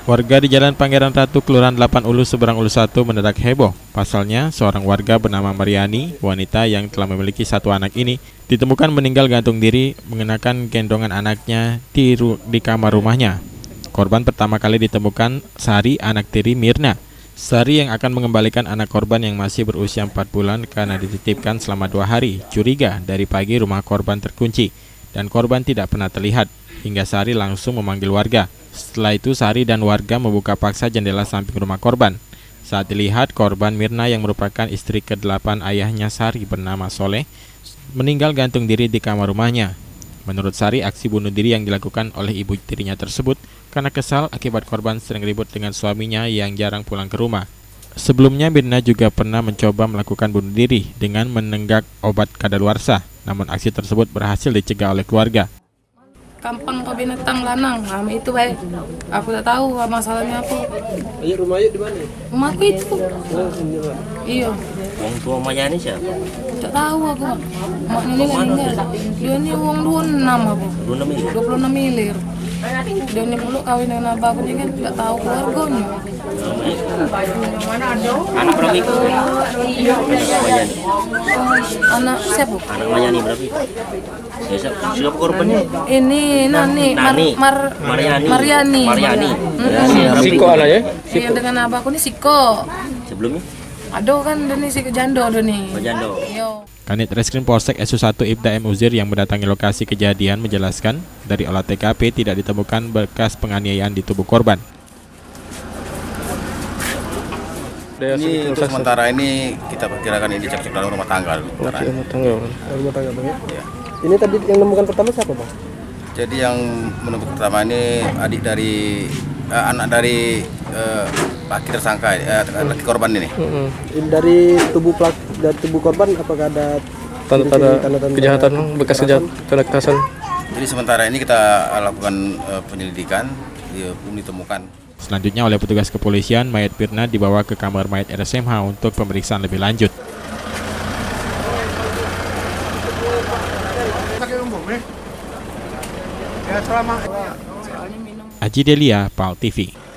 Warga di Jalan Pangeran Ratu, Kelurahan 8 Ulu, Seberang Ulu 1 mendadak heboh. Pasalnya, seorang warga bernama Mariani, wanita yang telah memiliki satu anak ini, ditemukan meninggal gantung diri mengenakan gendongan anaknya di kamar rumahnya. Korban pertama kali ditemukan Sari, anak tiri Mirna. Sari yang akan mengembalikan anak korban yang masih berusia 4 bulan karena dititipkan selama 2 hari. Curiga dari pagi rumah korban terkunci dan korban tidak pernah terlihat, hingga Sari langsung memanggil warga. Setelah itu Sari dan warga membuka paksa jendela samping rumah korban. Saat dilihat, korban Mirna yang merupakan istri ke-8 ayahnya Sari bernama Soleh meninggal gantung diri di kamar rumahnya. Menurut Sari, aksi bunuh diri yang dilakukan oleh ibu tirinya tersebut karena kesal akibat korban sering ribut dengan suaminya yang jarang pulang ke rumah. Sebelumnya Mirna juga pernah mencoba melakukan bunuh diri dengan menenggak obat kadaluarsa, namun aksi tersebut berhasil dicegah oleh keluarga. Kampung kau binatang lanang, itu baik. Aku tak tahu masalahnya apa. Iya, rumahnya di mana? Rumahku itu. Iya. Wong tua Maya ini siapa? Tak tahu aku. Maknya ini meninggal. Dia ini uang 26 aku. 26 miliar. Dia ini dulu kawin dengan abang ini kan tak tahu keluarganya. Anak berapa itu? Anak siapa? Anak Maya ini berapa? Siapa korbannya? Ini Mariani. Siko anaknya? Yang dengan abangku ini Siko. Sebelumnya? Aduh kan ini Siko Jando nih. Jando. Kanit Reskrim Polsek SU1 Ibda M. Uzir yang mendatangi lokasi kejadian menjelaskan dari olah TKP tidak ditemukan bekas penganiayaan di tubuh korban. Ini untuk sementara ini kita perkirakan ini cekcok dalam rumah tangga. Rumah tangga bang ya? Ya. Ini tadi yang menemukan pertama siapa bang? Jadi yang menemukan pertama ini anak dari laki tersangka, laki korban ini. Dari tubuh korban apakah ada tanda-tanda kejahatan, bekas kejahatan, tanda kekerasan? Jadi sementara ini kita lakukan penyelidikan, belum ditemukan. Selanjutnya oleh petugas kepolisian, mayat Mirna dibawa ke kamar mayat RSMH untuk pemeriksaan lebih lanjut. Aji Delia, PAL TV.